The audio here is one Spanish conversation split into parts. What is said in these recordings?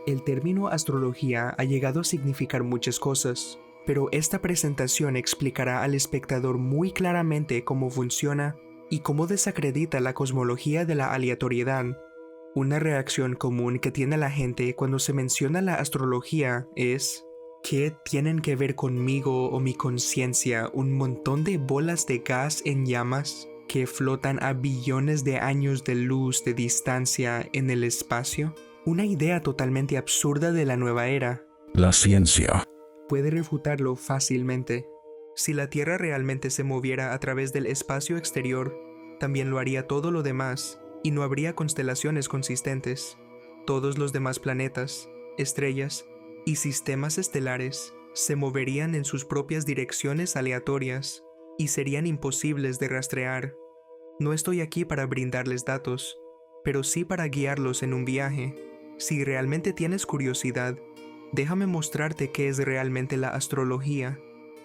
El término astrología ha llegado a significar muchas cosas, pero esta presentación explicará al espectador muy claramente cómo funciona y cómo desacredita la cosmología de la aleatoriedad. Una reacción común que tiene la gente cuando se menciona la astrología es: ¿qué tienen que ver conmigo o mi conciencia un montón de bolas de gas en llamas que flotan a billones de años de luz de distancia en el espacio? Una idea totalmente absurda de la nueva era. La ciencia Puede refutarlo fácilmente. Si la Tierra realmente se moviera a través del espacio exterior, también lo haría todo lo demás, y no habría constelaciones consistentes. Todos los demás planetas, estrellas y sistemas estelares se moverían en sus propias direcciones aleatorias y serían imposibles de rastrear. No estoy aquí para brindarles datos, pero sí para guiarlos en un viaje. Si realmente tienes curiosidad, déjame mostrarte qué es realmente la astrología,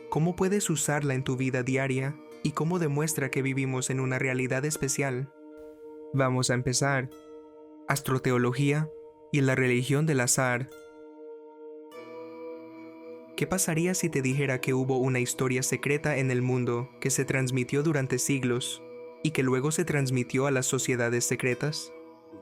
cómo puedes usarla en tu vida diaria y cómo demuestra que vivimos en una realidad especial. Vamos a empezar. Astroteología y la religión del azar. ¿Qué pasaría si te dijera que hubo una historia secreta en el mundo que se transmitió durante siglos y que luego se transmitió a las sociedades secretas?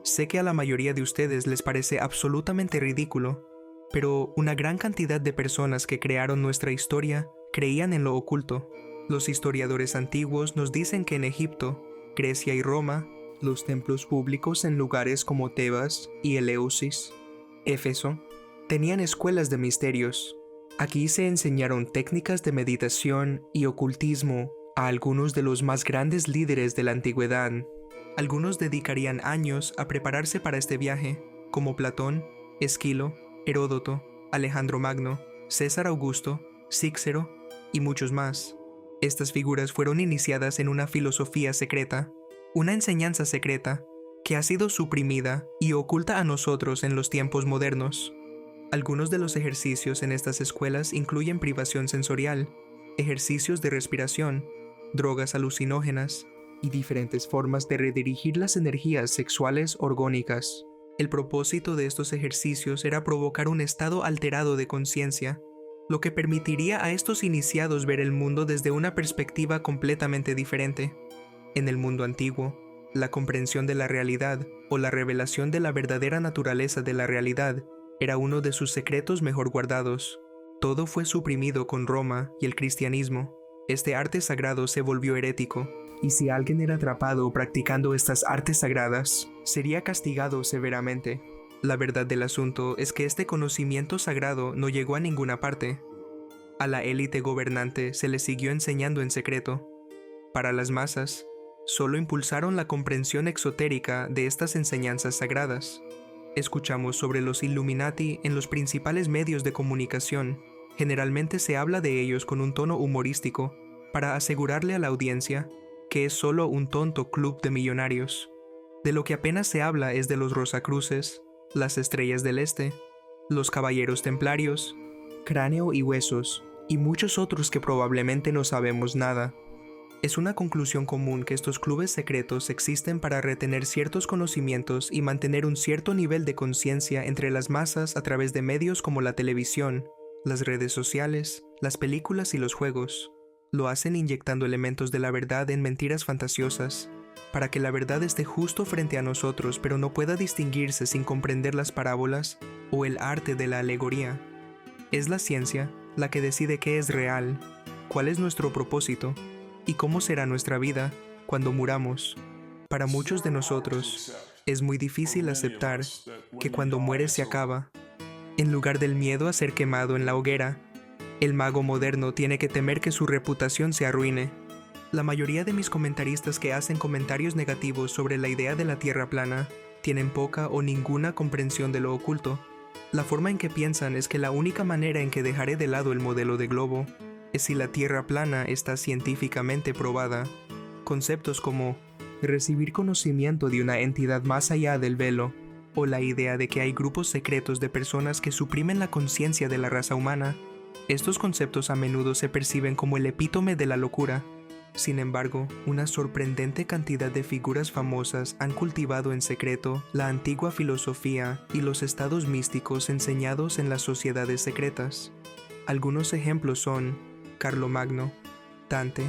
Sé que a la mayoría de ustedes les parece absolutamente ridículo, pero una gran cantidad de personas que crearon nuestra historia creían en lo oculto. Los historiadores antiguos nos dicen que en Egipto, Grecia y Roma, los templos públicos en lugares como Tebas y Eleusis, Éfeso, tenían escuelas de misterios. Aquí se enseñaron técnicas de meditación y ocultismo a algunos de los más grandes líderes de la antigüedad. Algunos dedicarían años a prepararse para este viaje, como Platón, Esquilo, Heródoto, Alejandro Magno, César Augusto, Cícero y muchos más. Estas figuras fueron iniciadas en una filosofía secreta, una enseñanza secreta, que ha sido suprimida y oculta a nosotros en los tiempos modernos. Algunos de los ejercicios en estas escuelas incluyen privación sensorial, ejercicios de respiración, drogas alucinógenas y diferentes formas de redirigir las energías sexuales orgónicas. El propósito de estos ejercicios era provocar un estado alterado de conciencia, lo que permitiría a estos iniciados ver el mundo desde una perspectiva completamente diferente. En el mundo antiguo, la comprensión de la realidad o la revelación de la verdadera naturaleza de la realidad era uno de sus secretos mejor guardados. Todo fue suprimido con Roma y el cristianismo. Este arte sagrado se volvió herético, y si alguien era atrapado practicando estas artes sagradas, sería castigado severamente. La verdad del asunto es que este conocimiento sagrado no llegó a ninguna parte. A la élite gobernante se le siguió enseñando en secreto. Para las masas, solo impulsaron la comprensión exotérica de estas enseñanzas sagradas. Escuchamos sobre los Illuminati en los principales medios de comunicación. Generalmente se habla de ellos con un tono humorístico, para asegurarle a la audiencia que es solo un tonto club de millonarios. De lo que apenas se habla es de los Rosacruces, las Estrellas del Este, los Caballeros Templarios, Cráneo y Huesos, y muchos otros que probablemente no sabemos nada. Es una conclusión común que estos clubes secretos existen para retener ciertos conocimientos y mantener un cierto nivel de conciencia entre las masas a través de medios como la televisión, las redes sociales, las películas y los juegos. Lo hacen inyectando elementos de la verdad en mentiras fantasiosas, para que la verdad esté justo frente a nosotros pero no pueda distinguirse sin comprender las parábolas o el arte de la alegoría. Es la ciencia la que decide qué es real, cuál es nuestro propósito y cómo será nuestra vida cuando muramos. Para muchos de nosotros, es muy difícil aceptar que cuando mueres se acaba. En lugar del miedo a ser quemado en la hoguera, el mago moderno tiene que temer que su reputación se arruine. La mayoría de mis comentaristas que hacen comentarios negativos sobre la idea de la Tierra plana tienen poca o ninguna comprensión de lo oculto. La forma en que piensan es que la única manera en que dejaré de lado el modelo de globo es si la Tierra plana está científicamente probada. Conceptos como recibir conocimiento de una entidad más allá del velo, o la idea de que hay grupos secretos de personas que suprimen la conciencia de la raza humana. Estos conceptos a menudo se perciben como el epítome de la locura. Sin embargo, una sorprendente cantidad de figuras famosas han cultivado en secreto la antigua filosofía y los estados místicos enseñados en las sociedades secretas. Algunos ejemplos son Carlomagno, Dante,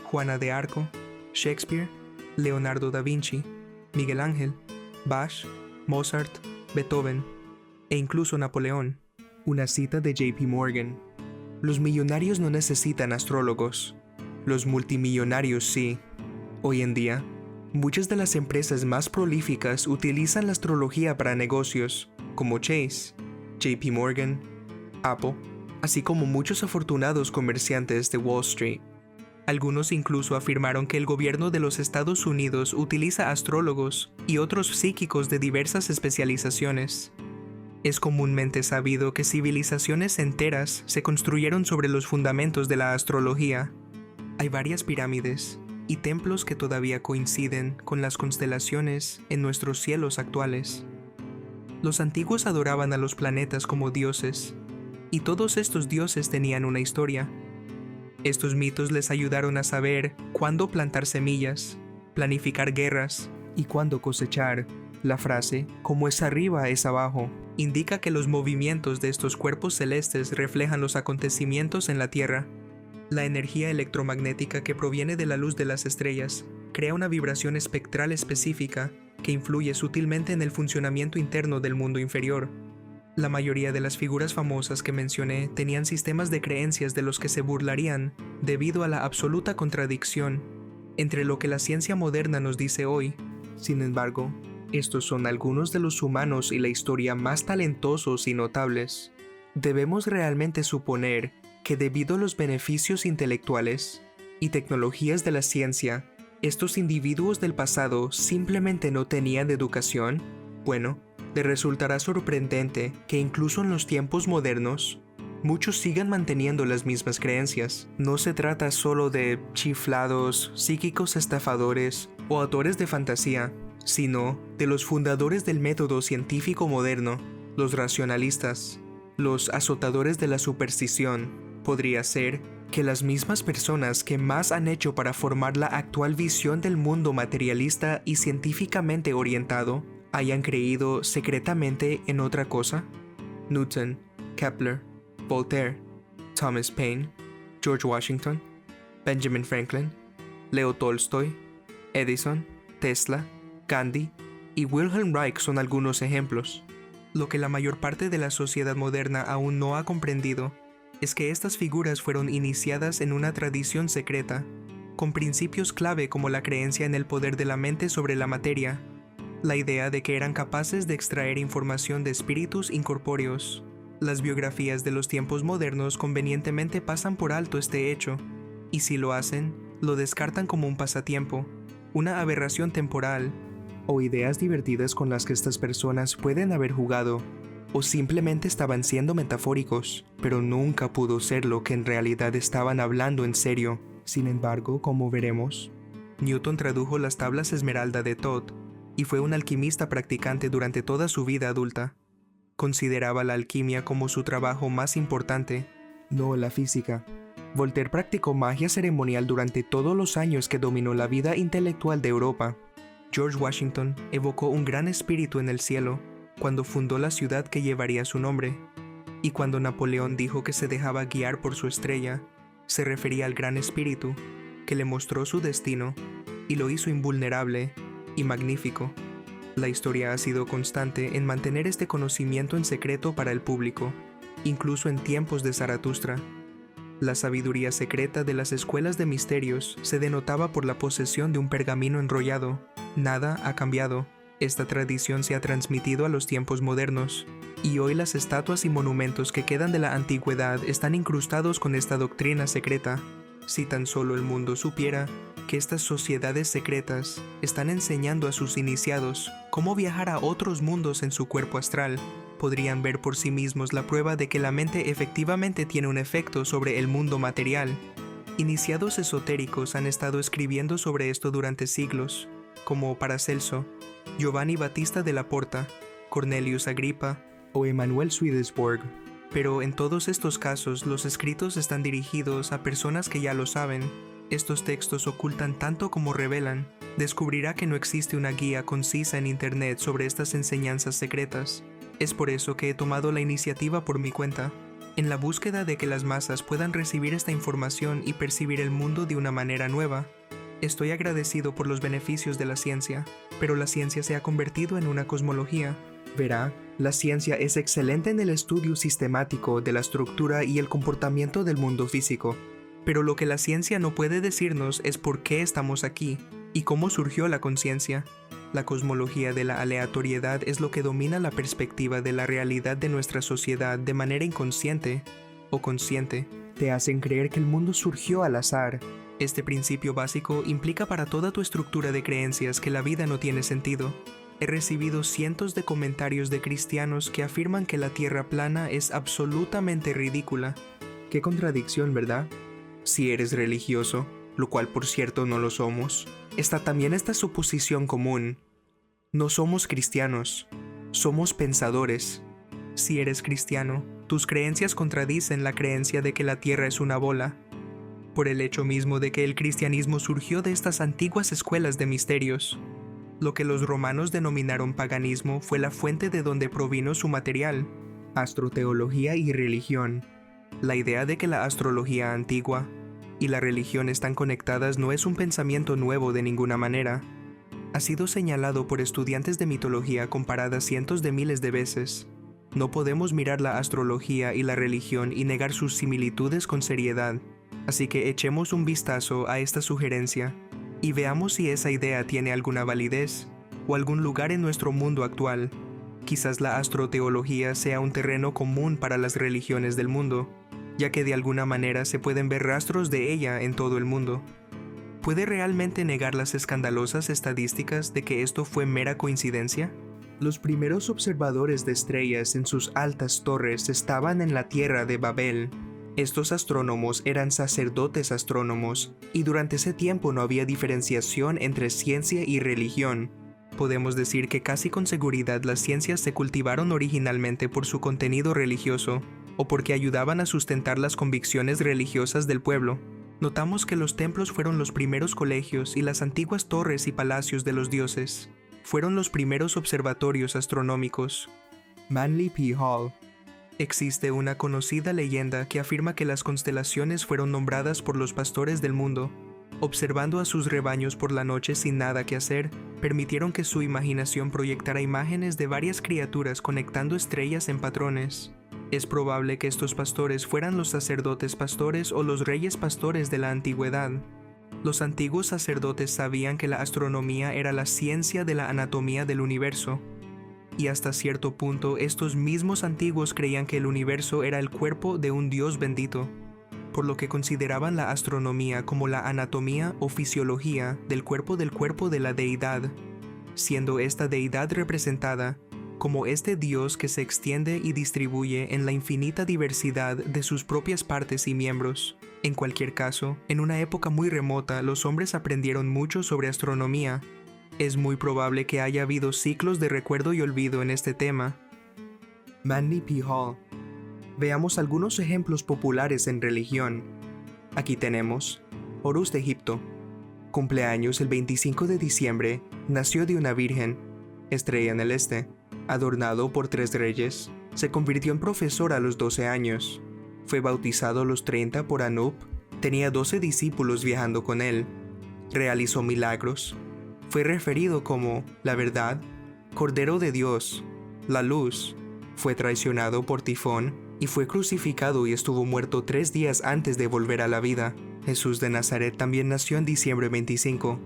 Juana de Arco, Shakespeare, Leonardo da Vinci, Miguel Ángel, Bach, Mozart, Beethoven e incluso Napoleón. Una cita de JP Morgan: los millonarios no necesitan astrólogos. Los multimillonarios sí. Hoy en día, muchas de las empresas más prolíficas utilizan la astrología para negocios, como Chase, JP Morgan, Apple, así como muchos afortunados comerciantes de Wall Street. Algunos incluso afirmaron que el gobierno de los Estados Unidos utiliza astrólogos y otros psíquicos de diversas especializaciones. Es comúnmente sabido que civilizaciones enteras se construyeron sobre los fundamentos de la astrología. Hay varias pirámides y templos que todavía coinciden con las constelaciones en nuestros cielos actuales. Los antiguos adoraban a los planetas como dioses, y todos estos dioses tenían una historia. Estos mitos les ayudaron a saber cuándo plantar semillas, planificar guerras y cuándo cosechar. La frase, como es arriba es abajo, indica que los movimientos de estos cuerpos celestes reflejan los acontecimientos en la Tierra. La energía electromagnética que proviene de la luz de las estrellas crea una vibración espectral específica que influye sutilmente en el funcionamiento interno del mundo inferior. La mayoría de las figuras famosas que mencioné tenían sistemas de creencias de los que se burlarían debido a la absoluta contradicción entre lo que la ciencia moderna nos dice hoy. Sin embargo, estos son algunos de los humanos y la historia más talentosos y notables. Debemos realmente suponer que debido a los beneficios intelectuales y tecnologías de la ciencia, estos individuos del pasado simplemente no tenían educación. Bueno, le resultará sorprendente que incluso en los tiempos modernos, muchos sigan manteniendo las mismas creencias. No se trata solo de chiflados, psíquicos estafadores o autores de fantasía, sino de los fundadores del método científico moderno, los racionalistas, los azotadores de la superstición. Podría ser que las mismas personas que más han hecho para formar la actual visión del mundo materialista y científicamente orientado hayan creído secretamente en otra cosa. Newton, Kepler, Voltaire, Thomas Paine, George Washington, Benjamin Franklin, Leo Tolstoy, Edison, Tesla, Gandhi y Wilhelm Reich son algunos ejemplos. Lo que la mayor parte de la sociedad moderna aún no ha comprendido es que estas figuras fueron iniciadas en una tradición secreta, con principios clave como la creencia en el poder de la mente sobre la materia, la idea de que eran capaces de extraer información de espíritus incorpóreos. Las biografías de los tiempos modernos convenientemente pasan por alto este hecho, y si lo hacen, lo descartan como un pasatiempo, una aberración temporal, o ideas divertidas con las que estas personas pueden haber jugado, o simplemente estaban siendo metafóricos, pero nunca pudo ser lo que en realidad estaban hablando en serio. Sin embargo, como veremos, Newton tradujo las tablas esmeralda de Thoth y fue un alquimista practicante durante toda su vida adulta. Consideraba la alquimia como su trabajo más importante, no la física. Voltaire practicó magia ceremonial durante todos los años que dominó la vida intelectual de Europa. George Washington evocó un gran espíritu en el cielo cuando fundó la ciudad que llevaría su nombre, y cuando Napoleón dijo que se dejaba guiar por su estrella, se refería al gran espíritu que le mostró su destino y lo hizo invulnerable y magnífico. La historia ha sido constante en mantener este conocimiento en secreto para el público, incluso en tiempos de Zaratustra. La sabiduría secreta de las escuelas de misterios se denotaba por la posesión de un pergamino enrollado. Nada ha cambiado. Esta tradición se ha transmitido a los tiempos modernos, y hoy las estatuas y monumentos que quedan de la antigüedad están incrustados con esta doctrina secreta. Si tan solo el mundo supiera que estas sociedades secretas están enseñando a sus iniciados cómo viajar a otros mundos en su cuerpo astral, podrían ver por sí mismos la prueba de que la mente efectivamente tiene un efecto sobre el mundo material. Iniciados esotéricos han estado escribiendo sobre esto durante siglos, como Paracelso, Giovanni Battista de la Porta, Cornelius Agrippa o Emanuel Swedenborg. Pero en todos estos casos los escritos están dirigidos a personas que ya lo saben. Estos textos ocultan tanto como revelan. Descubrirá que no existe una guía concisa en Internet sobre estas enseñanzas secretas. Es por eso que he tomado la iniciativa por mi cuenta, en la búsqueda de que las masas puedan recibir esta información y percibir el mundo de una manera nueva. Estoy agradecido por los beneficios de la ciencia, pero la ciencia se ha convertido en una cosmología. Verá, la ciencia es excelente en el estudio sistemático de la estructura y el comportamiento del mundo físico. Pero lo que la ciencia no puede decirnos es por qué estamos aquí y cómo surgió la conciencia. La cosmología de la aleatoriedad es lo que domina la perspectiva de la realidad de nuestra sociedad de manera inconsciente o consciente. Te hacen creer que el mundo surgió al azar. Este principio básico implica para toda tu estructura de creencias que la vida no tiene sentido. He recibido cientos de comentarios de cristianos que afirman que la Tierra plana es absolutamente ridícula. Qué contradicción, ¿verdad? Si eres religioso, lo cual por cierto no lo somos, está también esta suposición común. No somos cristianos, somos pensadores. Si eres cristiano, tus creencias contradicen la creencia de que la Tierra es una bola, por el hecho mismo de que el cristianismo surgió de estas antiguas escuelas de misterios. Lo que los romanos denominaron paganismo fue la fuente de donde provino su material, astroteología y religión. La idea de que la astrología antigua y la religión están conectadas no es un pensamiento nuevo de ninguna manera. Ha sido señalado por estudiantes de mitología comparada cientos de miles de veces. No podemos mirar la astrología y la religión y negar sus similitudes con seriedad. Así que echemos un vistazo a esta sugerencia y veamos si esa idea tiene alguna validez o algún lugar en nuestro mundo actual. Quizás la astroteología sea un terreno común para las religiones del mundo, ya que de alguna manera se pueden ver rastros de ella en todo el mundo. ¿Puede realmente negar las escandalosas estadísticas de que esto fue mera coincidencia? Los primeros observadores de estrellas en sus altas torres estaban en la tierra de Babel. Estos astrónomos eran sacerdotes astrónomos, y durante ese tiempo no había diferenciación entre ciencia y religión. Podemos decir que casi con seguridad las ciencias se cultivaron originalmente por su contenido religioso, o porque ayudaban a sustentar las convicciones religiosas del pueblo. Notamos que los templos fueron los primeros colegios y las antiguas torres y palacios de los dioses fueron los primeros observatorios astronómicos. Manly P. Hall. Existe una conocida leyenda que afirma que las constelaciones fueron nombradas por los pastores del mundo. Observando a sus rebaños por la noche sin nada que hacer, permitieron que su imaginación proyectara imágenes de varias criaturas conectando estrellas en patrones. Es probable que estos pastores fueran los sacerdotes pastores o los reyes pastores de la antigüedad. Los antiguos sacerdotes sabían que la astronomía era la ciencia de la anatomía del universo. Y hasta cierto punto estos mismos antiguos creían que el universo era el cuerpo de un Dios bendito, por lo que consideraban la astronomía como la anatomía o fisiología del cuerpo de la deidad, siendo esta deidad representada como este Dios que se extiende y distribuye en la infinita diversidad de sus propias partes y miembros. En cualquier caso, en una época muy remota los hombres aprendieron mucho sobre astronomía. Es muy probable que haya habido ciclos de recuerdo y olvido en este tema. Manly P. Hall. Veamos algunos ejemplos populares en religión. Aquí tenemos Horus de Egipto. Cumpleaños el 25 de diciembre, nació de una virgen. Estrella en el este. Adornado por 3 reyes. Se convirtió en profesor a los 12 años. Fue bautizado a los 30 por Anup. Tenía 12 discípulos viajando con él. Realizó milagros. Fue referido como la verdad, Cordero de Dios, la luz. Fue traicionado por Tifón y fue crucificado y estuvo muerto 3 días antes de volver a la vida. Jesús de Nazaret también nació en diciembre 25.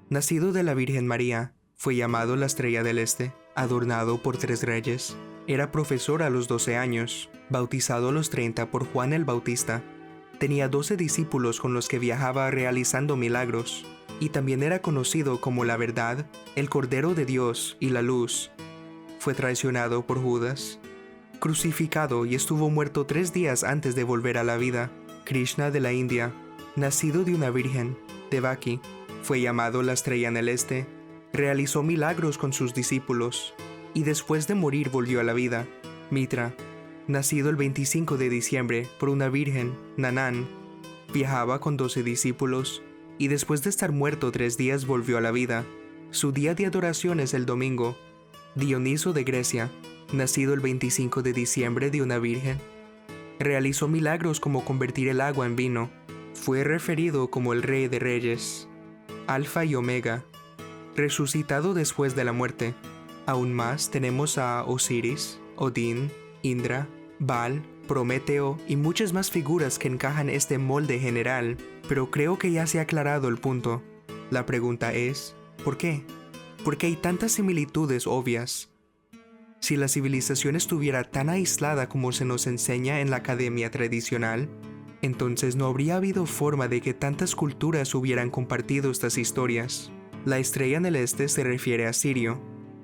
Nacido de la Virgen María, fue llamado la Estrella del Este, adornado por 3 reyes. Era profesor a los 12 años, bautizado a los 30 por Juan el Bautista. Tenía 12 discípulos con los que viajaba realizando milagros. Y también era conocido como la verdad, el Cordero de Dios y la luz. Fue traicionado por Judas, crucificado y estuvo muerto 3 días antes de volver a la vida. Krishna de la India, nacido de una virgen, Devaki, fue llamado la Estrella en el Este, realizó milagros con sus discípulos, y después de morir volvió a la vida. Mitra, nacido el 25 de diciembre por una virgen, Nanan, viajaba con 12 discípulos y después de estar muerto 3 días volvió a la vida. Su día de adoración es el domingo. Dioniso de Grecia, nacido el 25 de diciembre de una virgen, realizó milagros como convertir el agua en vino. Fue referido como el Rey de Reyes, Alfa y Omega, resucitado después de la muerte. Aún más tenemos a Osiris, Odín, Indra, Baal, Prometeo y muchas más figuras que encajan este molde general, pero creo que ya se ha aclarado el punto. La pregunta es, ¿por qué? ¿Por qué hay tantas similitudes obvias? Si la civilización estuviera tan aislada como se nos enseña en la academia tradicional, entonces no habría habido forma de que tantas culturas hubieran compartido estas historias. La estrella en el este se refiere a Sirio,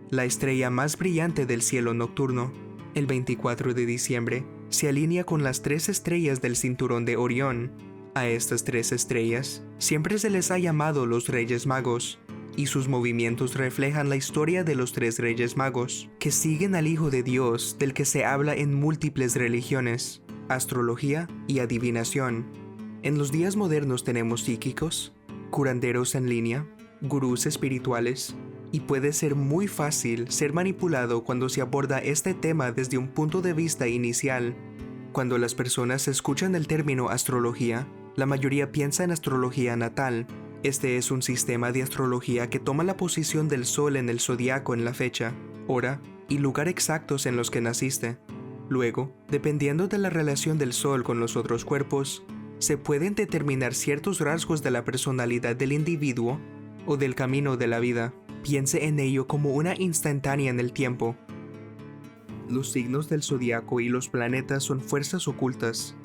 la estrella más brillante del cielo nocturno. El 24 de diciembre se alinea con las 3 estrellas del cinturón de Orión. A estas 3 estrellas siempre se les ha llamado los Reyes Magos, y sus movimientos reflejan la historia de los 3 Reyes Magos, que siguen al Hijo de Dios del que se habla en múltiples religiones, astrología y adivinación. En los días modernos tenemos psíquicos, curanderos en línea, gurús espirituales, y puede ser muy fácil ser manipulado cuando se aborda este tema desde un punto de vista inicial. Cuando las personas escuchan el término astrología, la mayoría piensa en astrología natal. Este es un sistema de astrología que toma la posición del Sol en el zodiaco en la fecha, hora y lugar exactos en los que naciste. Luego, dependiendo de la relación del Sol con los otros cuerpos, se pueden determinar ciertos rasgos de la personalidad del individuo o del camino de la vida. Piense en ello como una instantánea en el tiempo. Los signos del zodiaco y los planetas son fuerzas ocultas.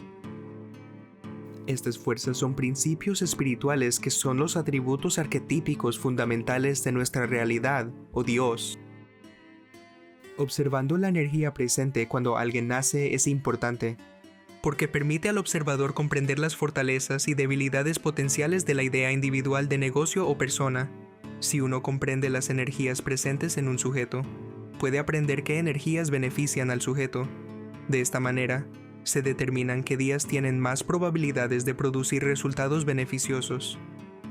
Estas fuerzas son principios espirituales que son los atributos arquetípicos fundamentales de nuestra realidad, o Dios. Observando la energía presente cuando alguien nace es importante, porque permite al observador comprender las fortalezas y debilidades potenciales de la idea individual de negocio o persona. Si uno comprende las energías presentes en un sujeto, puede aprender qué energías benefician al sujeto. De esta manera, se determinan qué días tienen más probabilidades de producir resultados beneficiosos.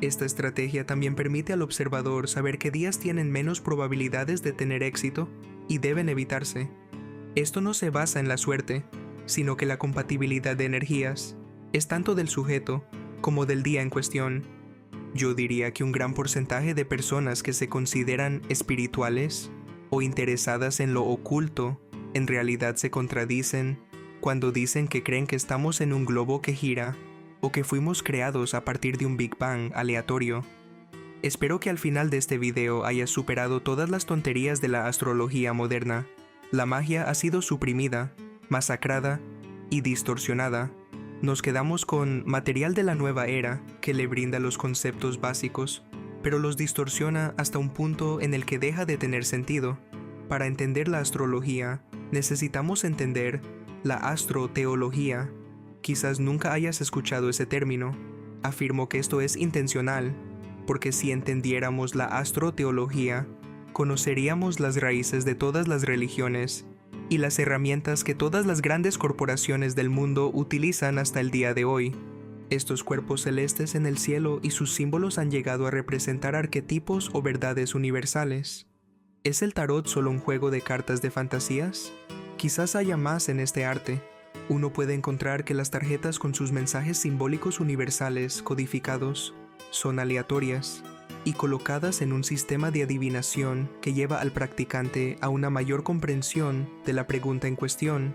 Esta estrategia también permite al observador saber qué días tienen menos probabilidades de tener éxito y deben evitarse. Esto no se basa en la suerte, sino que la compatibilidad de energías es tanto del sujeto como del día en cuestión. Yo diría que un gran porcentaje de personas que se consideran espirituales o interesadas en lo oculto en realidad se contradicen cuando dicen que creen que estamos en un globo que gira o que fuimos creados a partir de un Big Bang aleatorio. Espero que al final de este video hayas superado todas las tonterías de la astrología moderna. La magia ha sido suprimida, masacrada y distorsionada. Nos quedamos con material de la nueva era que le brinda los conceptos básicos, pero los distorsiona hasta un punto en el que deja de tener sentido. Para entender la astrología, necesitamos entender la astroteología. Quizás nunca hayas escuchado ese término. Afirmo que esto es intencional, porque si entendiéramos la astroteología, conoceríamos las raíces de todas las religiones y las herramientas que todas las grandes corporaciones del mundo utilizan hasta el día de hoy. Estos cuerpos celestes en el cielo y sus símbolos han llegado a representar arquetipos o verdades universales. ¿Es el tarot solo un juego de cartas de fantasías? Quizás haya más en este arte. Uno puede encontrar que las tarjetas con sus mensajes simbólicos universales codificados son aleatorias y colocadas en un sistema de adivinación que lleva al practicante a una mayor comprensión de la pregunta en cuestión.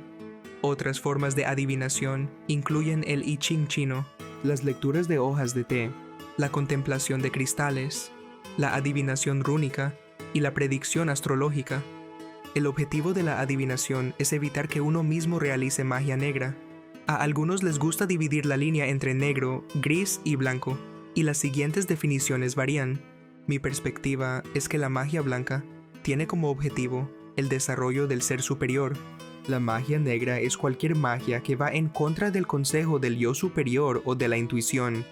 Otras formas de adivinación incluyen el I Ching chino, las lecturas de hojas de té, la contemplación de cristales, la adivinación rúnica y la predicción astrológica. El objetivo de la adivinación es evitar que uno mismo realice magia negra. A algunos les gusta dividir la línea entre negro, gris y blanco, y las siguientes definiciones varían. Mi perspectiva es que la magia blanca tiene como objetivo el desarrollo del ser superior. La magia negra es cualquier magia que va en contra del consejo del yo superior o de la intuición.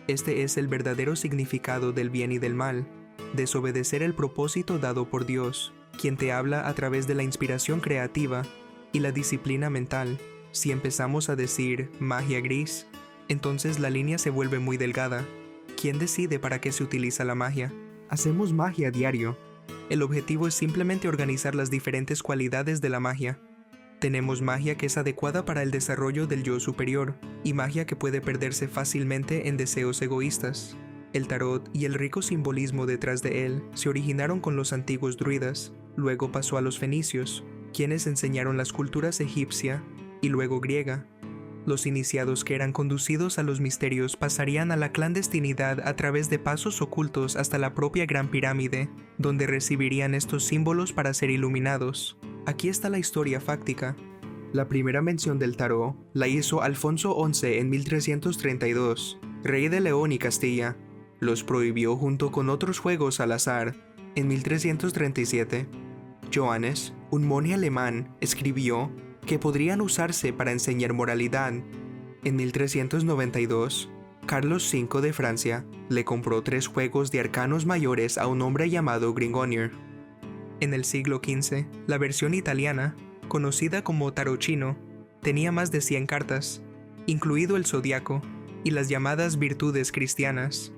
Este es el verdadero significado del bien y del mal, desobedecer el propósito dado por Dios, quien te habla a través de la inspiración creativa y la disciplina mental. Si empezamos a decir magia gris, entonces la línea se vuelve muy delgada. ¿Quién decide para qué se utiliza la magia? Hacemos magia a diario. El objetivo es simplemente organizar las diferentes cualidades de la magia. Tenemos magia que es adecuada para el desarrollo del yo superior, y magia que puede perderse fácilmente en deseos egoístas. El tarot y el rico simbolismo detrás de él se originaron con los antiguos druidas, luego pasó a los fenicios, quienes enseñaron las culturas egipcia y luego griega. Los iniciados que eran conducidos a los misterios pasarían a la clandestinidad a través de pasos ocultos hasta la propia Gran Pirámide, donde recibirían estos símbolos para ser iluminados. Aquí está la historia fáctica. La primera mención del tarot la hizo Alfonso XI en 1332, rey de León y Castilla. Los prohibió junto con otros juegos al azar. En 1337, Johannes, un monje alemán, escribió que podrían usarse para enseñar moralidad. En 1392, Carlos V de Francia le compró 3 juegos de arcanos mayores a un hombre llamado Gringonier. En el siglo XV, la versión italiana, conocida como tarot chino, tenía más de 100 cartas, incluido el zodiaco y las llamadas virtudes cristianas.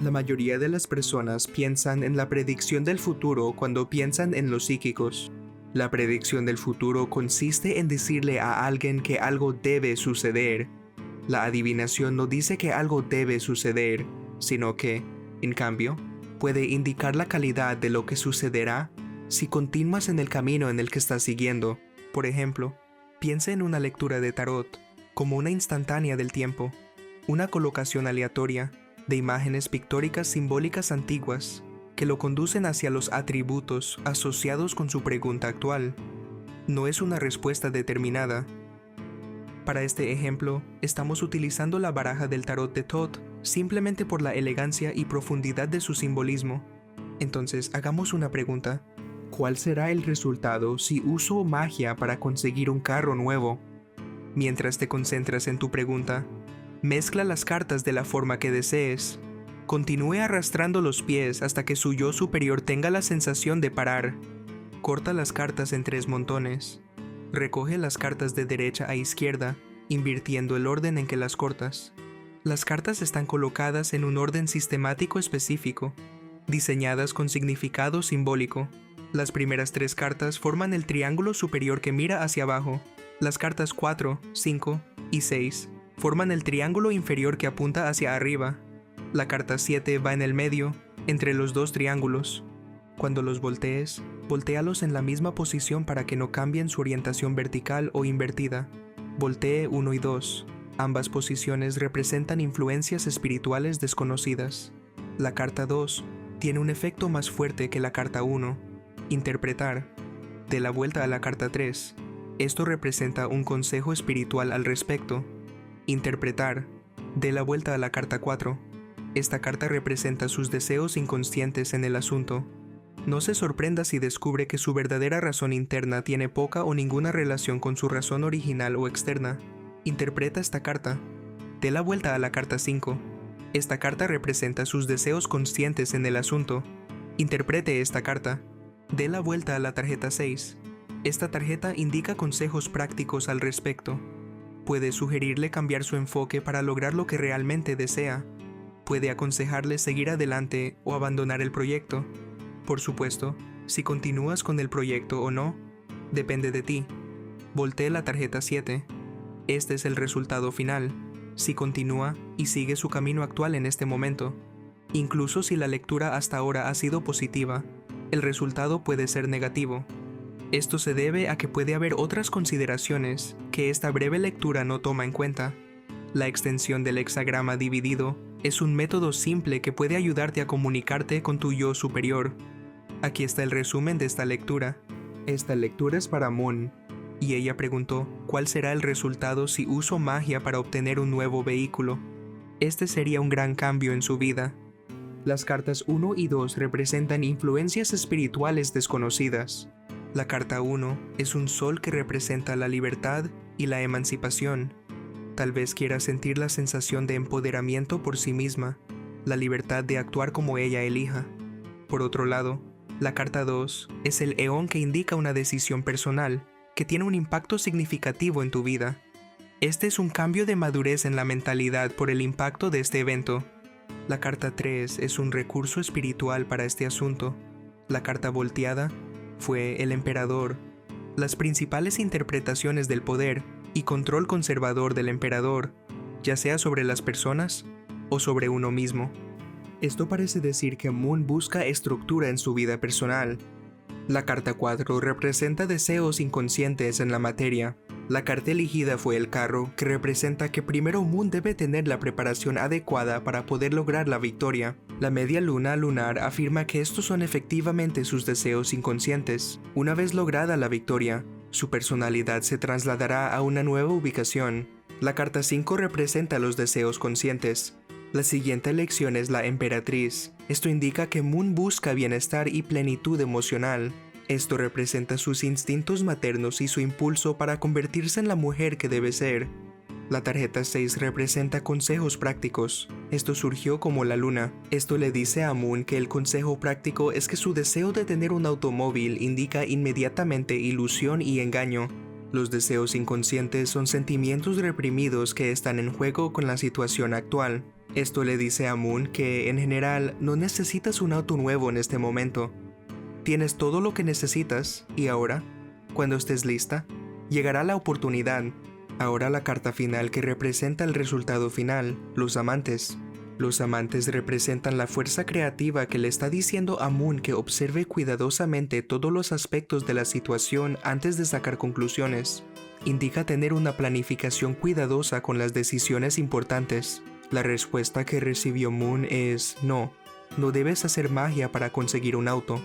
La mayoría de las personas piensan en la predicción del futuro cuando piensan en los psíquicos. La predicción del futuro consiste en decirle a alguien que algo debe suceder. La adivinación no dice que algo debe suceder, sino que, en cambio, puede indicar la calidad de lo que sucederá si continúas en el camino en el que estás siguiendo. Por ejemplo, piensa en una lectura de tarot como una instantánea del tiempo, una colocación aleatoria de imágenes pictóricas simbólicas antiguas que lo conducen hacia los atributos asociados con su pregunta actual. No es una respuesta determinada. Para este ejemplo, estamos utilizando la baraja del tarot de Thoth simplemente por la elegancia y profundidad de su simbolismo. Entonces, hagamos una pregunta. ¿Cuál será el resultado si uso magia para conseguir un carro nuevo? Mientras te concentras en tu pregunta, mezcla las cartas de la forma que desees. Continúe arrastrando los pies hasta que su yo superior tenga la sensación de parar. Corta las cartas en 3 montones. Recoge las cartas de derecha a izquierda, invirtiendo el orden en que las cortas. Las cartas están colocadas en un orden sistemático específico, diseñadas con significado simbólico. Las primeras 3 cartas forman el triángulo superior que mira hacia abajo. Las cartas 4, 5 y 6 forman el triángulo inferior que apunta hacia arriba. La carta 7 va en el medio, entre los 2 triángulos. Cuando los voltees, voltéalos en la misma posición para que no cambien su orientación vertical o invertida. Voltee 1 y 2. Ambas posiciones representan influencias espirituales desconocidas. La carta 2 tiene un efecto más fuerte que la carta 1. Interpretar. De la vuelta a la carta 3. Esto representa un consejo espiritual al respecto. Interpretar. De la vuelta a la carta 4. Esta carta representa sus deseos inconscientes en el asunto. No se sorprenda si descubre que su verdadera razón interna tiene poca o ninguna relación con su razón original o externa. Interpreta esta carta. De la vuelta a la carta 5. Esta carta representa sus deseos conscientes en el asunto. Interprete esta carta. De la vuelta a la tarjeta 6. Esta tarjeta indica consejos prácticos al respecto. Puede sugerirle cambiar su enfoque para lograr lo que realmente desea. Puede aconsejarle seguir adelante o abandonar el proyecto. Por supuesto, si continúas con el proyecto o no, depende de ti. Voltee la tarjeta 7. Este es el resultado final, si continúa y sigue su camino actual en este momento. Incluso si la lectura hasta ahora ha sido positiva, el resultado puede ser negativo. Esto se debe a que puede haber otras consideraciones que esta breve lectura no toma en cuenta. La extensión del hexagrama dividido es un método simple que puede ayudarte a comunicarte con tu yo superior. Aquí está el resumen de esta lectura. Esta lectura es para Moon, y ella preguntó cuál será el resultado si uso magia para obtener un nuevo vehículo. Este sería un gran cambio en su vida. Las cartas 1 y 2 representan influencias espirituales desconocidas. La carta 1 es un sol que representa la libertad y la emancipación. Tal vez quiera sentir la sensación de empoderamiento por sí misma, la libertad de actuar como ella elija. Por otro lado, la carta 2 es el eón que indica una decisión personal que tiene un impacto significativo en tu vida. Este es un cambio de madurez en la mentalidad por el impacto de este evento. La carta 3 es un recurso espiritual para este asunto. La carta volteada fue el emperador. Las principales interpretaciones del poder y control conservador del emperador, ya sea sobre las personas o sobre uno mismo. Esto parece decir que Moon busca estructura en su vida personal. La carta 4 representa deseos inconscientes en la materia. La carta elegida fue el carro, que representa que primero Moon debe tener la preparación adecuada para poder lograr la victoria. La media luna lunar afirma que estos son efectivamente sus deseos inconscientes. Una vez lograda la victoria, su personalidad se trasladará a una nueva ubicación. La carta 5 representa los deseos conscientes. La siguiente elección es la emperatriz. Esto indica que Moon busca bienestar y plenitud emocional. Esto representa sus instintos maternos y su impulso para convertirse en la mujer que debe ser. La tarjeta 6 representa consejos prácticos. Esto surgió como la luna. Esto le dice a Moon que el consejo práctico es que su deseo de tener un automóvil indica inmediatamente ilusión y engaño. Los deseos inconscientes son sentimientos reprimidos que están en juego con la situación actual. Esto le dice a Moon que, en general, no necesitas un auto nuevo en este momento. Tienes todo lo que necesitas y ahora, cuando estés lista, llegará la oportunidad. Ahora la carta final que representa el resultado final, los amantes. Los amantes representan la fuerza creativa que le está diciendo a Moon que observe cuidadosamente todos los aspectos de la situación antes de sacar conclusiones. Indica tener una planificación cuidadosa con las decisiones importantes. La respuesta que recibió Moon es no. No debes hacer magia para conseguir un auto.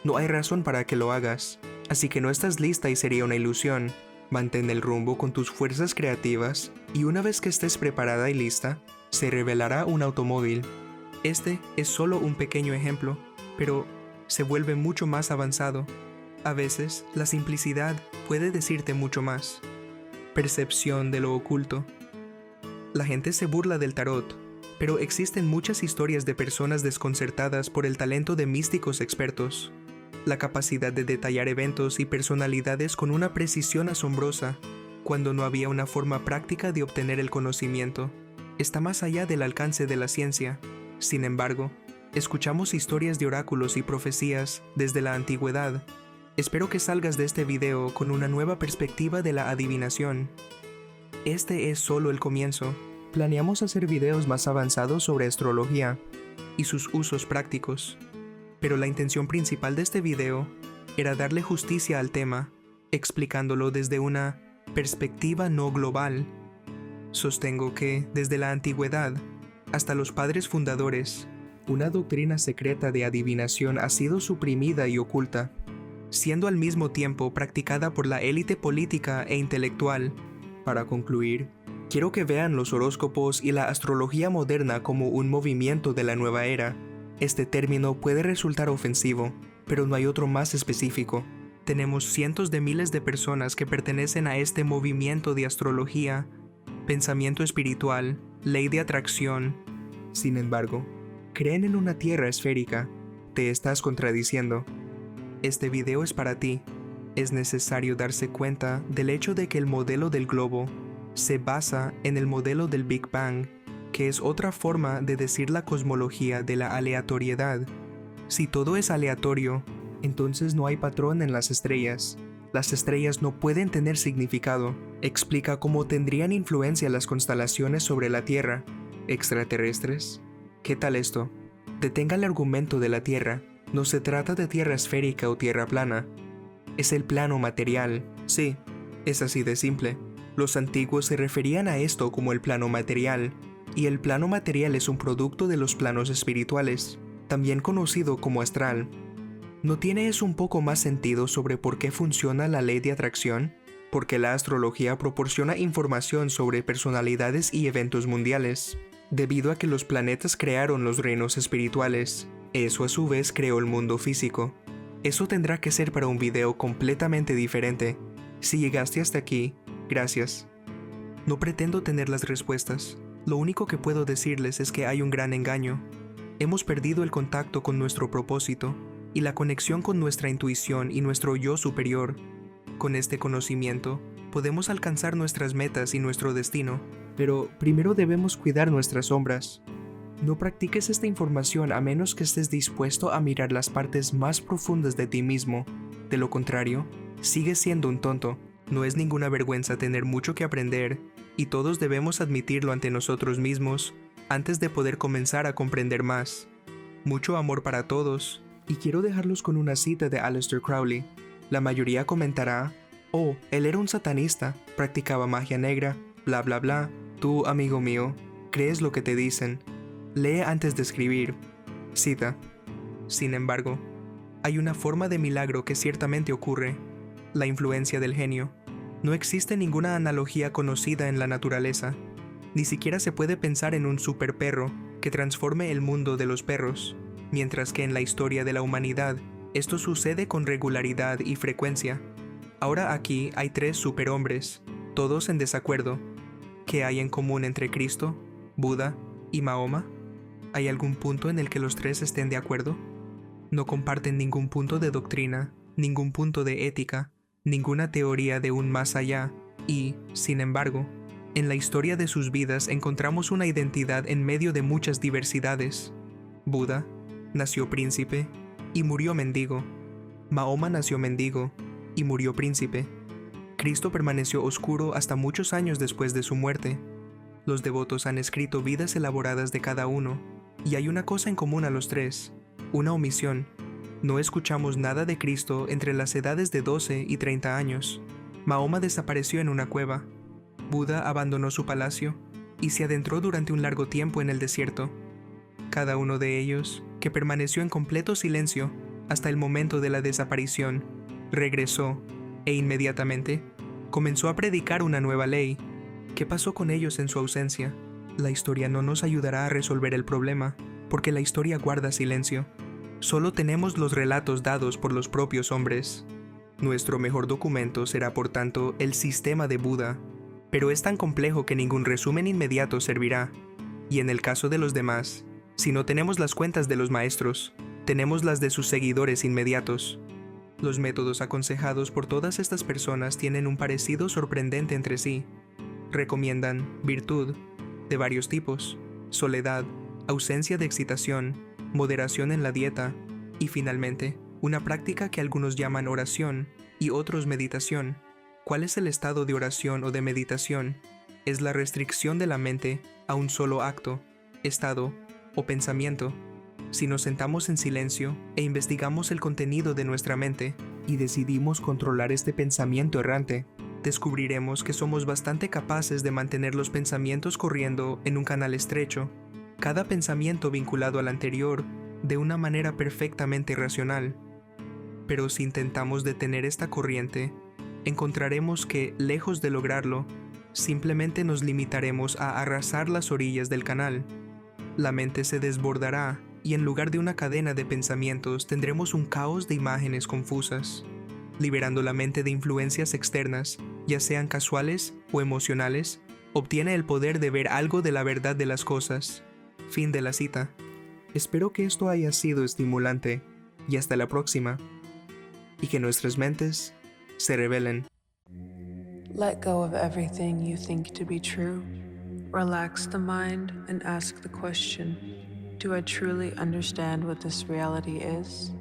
No hay razón para que lo hagas, así que no estás lista y sería una ilusión. Mantén el rumbo con tus fuerzas creativas y una vez que estés preparada y lista, se revelará un automóvil. Este es solo un pequeño ejemplo, pero se vuelve mucho más avanzado. A veces, la simplicidad puede decirte mucho más. Percepción de lo oculto. La gente se burla del tarot, pero existen muchas historias de personas desconcertadas por el talento de místicos expertos. La capacidad de detallar eventos y personalidades con una precisión asombrosa, cuando no había una forma práctica de obtener el conocimiento, está más allá del alcance de la ciencia. Sin embargo, escuchamos historias de oráculos y profecías desde la antigüedad. Espero que salgas de este video con una nueva perspectiva de la adivinación. Este es solo el comienzo. Planeamos hacer videos más avanzados sobre astrología y sus usos prácticos. Pero la intención principal de este video era darle justicia al tema, explicándolo desde una perspectiva no global. Sostengo que, desde la antigüedad hasta los padres fundadores, una doctrina secreta de adivinación ha sido suprimida y oculta, siendo al mismo tiempo practicada por la élite política e intelectual. Para concluir, quiero que vean los horóscopos y la astrología moderna como un movimiento de la nueva era. Este término puede resultar ofensivo, pero no hay otro más específico. Tenemos cientos de miles de personas que pertenecen a este movimiento de astrología, pensamiento espiritual, ley de atracción. Sin embargo, creen en una tierra esférica. Te estás contradiciendo. Este video es para ti. Es necesario darse cuenta del hecho de que el modelo del globo se basa en el modelo del Big Bang, que es otra forma de decir la cosmología de la aleatoriedad. Si todo es aleatorio, entonces no hay patrón en las estrellas. Las estrellas no pueden tener significado. Explica cómo tendrían influencia las constelaciones sobre la Tierra. ¿Extraterrestres? ¿Qué tal esto? Detenga el argumento de la Tierra. No se trata de tierra esférica o tierra plana. Es el plano material. Sí, es así de simple. Los antiguos se referían a esto como el plano material, y el plano material es un producto de los planos espirituales, también conocido como astral. ¿No tiene eso un poco más sentido sobre por qué funciona la ley de atracción? Porque la astrología proporciona información sobre personalidades y eventos mundiales. Debido a que los planetas crearon los reinos espirituales, eso a su vez creó el mundo físico. Eso tendrá que ser para un video completamente diferente. Si llegaste hasta aquí, gracias. No pretendo tener las respuestas. Lo único que puedo decirles es que hay un gran engaño. Hemos perdido el contacto con nuestro propósito y la conexión con nuestra intuición y nuestro yo superior. Con este conocimiento, podemos alcanzar nuestras metas y nuestro destino, pero primero debemos cuidar nuestras sombras. No practiques esta información a menos que estés dispuesto a mirar las partes más profundas de ti mismo. De lo contrario, sigues siendo un tonto. No es ninguna vergüenza tener mucho que aprender, y todos debemos admitirlo ante nosotros mismos antes de poder comenzar a comprender más. Mucho amor para todos, y quiero dejarlos con una cita de Aleister Crowley. La mayoría comentará: oh, él era un satanista, practicaba magia negra, bla bla bla. Tú, amigo mío, crees lo que te dicen. Lee antes de escribir. Cita. Sin embargo, hay una forma de milagro que ciertamente ocurre: la influencia del genio. No existe ninguna analogía conocida en la naturaleza. Ni siquiera se puede pensar en un super perro que transforme el mundo de los perros, mientras que en la historia de la humanidad esto sucede con regularidad y frecuencia. Ahora aquí hay 3 superhombres, todos en desacuerdo. ¿Qué hay en común entre Cristo, Buda y Mahoma? ¿Hay algún punto en el que los 3 estén de acuerdo? No comparten ningún punto de doctrina, ningún punto de ética, ninguna teoría de un más allá, y, sin embargo, en la historia de sus vidas encontramos una identidad en medio de muchas diversidades. Buda nació príncipe y murió mendigo. Mahoma nació mendigo y murió príncipe. Cristo permaneció oscuro hasta muchos años después de su muerte. Los devotos han escrito vidas elaboradas de cada uno, y hay una cosa en común a los 3, una omisión. No escuchamos nada de Cristo entre las edades de 12 y 30 años. Mahoma desapareció en una cueva. Buda abandonó su palacio y se adentró durante un largo tiempo en el desierto. Cada uno de ellos, que permaneció en completo silencio hasta el momento de la desaparición, regresó e inmediatamente comenzó a predicar una nueva ley. ¿Qué pasó con ellos en su ausencia? La historia no nos ayudará a resolver el problema, porque la historia guarda silencio. Solo tenemos los relatos dados por los propios hombres. Nuestro mejor documento será, por tanto, el sistema de Buda, pero es tan complejo que ningún resumen inmediato servirá. Y en el caso de los demás, si no tenemos las cuentas de los maestros, tenemos las de sus seguidores inmediatos. Los métodos aconsejados por todas estas personas tienen un parecido sorprendente entre sí. Recomiendan virtud, de varios tipos, soledad, ausencia de excitación, moderación en la dieta, y finalmente, una práctica que algunos llaman oración y otros meditación. ¿Cuál es el estado de oración o de meditación? Es la restricción de la mente a un solo acto, estado o pensamiento. Si nos sentamos en silencio e investigamos el contenido de nuestra mente y decidimos controlar este pensamiento errante, descubriremos que somos bastante capaces de mantener los pensamientos corriendo en un canal estrecho, cada pensamiento vinculado al anterior, de una manera perfectamente racional. Pero si intentamos detener esta corriente, encontraremos que, lejos de lograrlo, simplemente nos limitaremos a arrasar las orillas del canal. La mente se desbordará y en lugar de una cadena de pensamientos tendremos un caos de imágenes confusas. Liberando la mente de influencias externas, ya sean casuales o emocionales, obtiene el poder de ver algo de la verdad de las cosas. Fin de la cita. Espero que esto haya sido estimulante, y hasta la próxima. Y que nuestras mentes se rebelen. Let go of everything you think to be true. Relax the mind and ask the question, do I truly understand what this reality is?